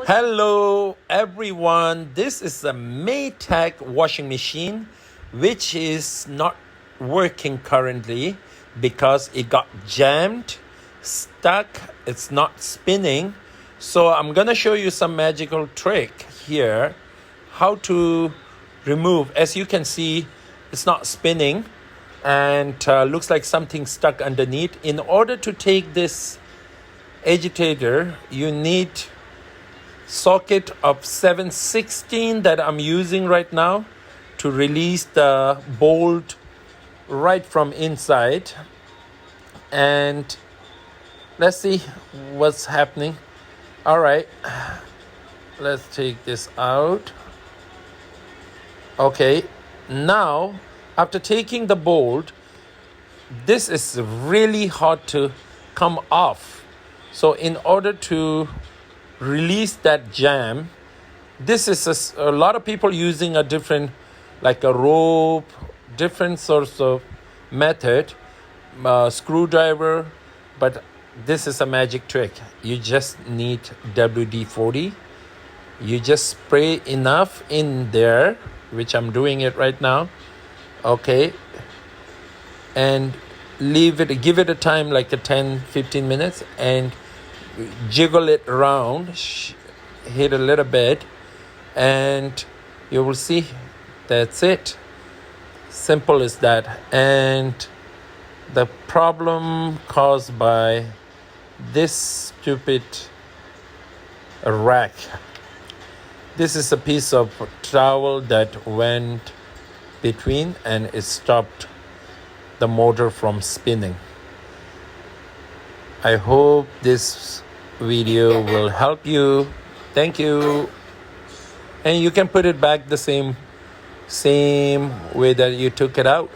Hello everyone, this is a Maytag washing machine which is not working currently because it got jammed, stuck, it's not spinning. So I'm gonna show you some magical trick here how to remove. As you can see, it's not spinning and looks like something stuck underneath. In order to take this agitator, you need socket of 716 that I'm using right now to release the bolt right from inside. And let's see what's happening. All right, let's take this out. Okay, now after taking the bolt, this is really hard to come off. So in order to release that jam, this is a lot of people using a different, like a rope, different sorts of method, screwdriver, but this is a magic trick. You just need WD-40. You just spray enough in there, which I'm doing it right now. Okay, and give it a time like a 10-15 minutes and jiggle it around, hit a little bit, and you will see that's it. Simple as that. And the problem caused by this stupid rack, this is a piece of towel that went between and it stopped the motor from spinning. I hope this video will help you. Thank you. And you can put it back the same way that you took it out.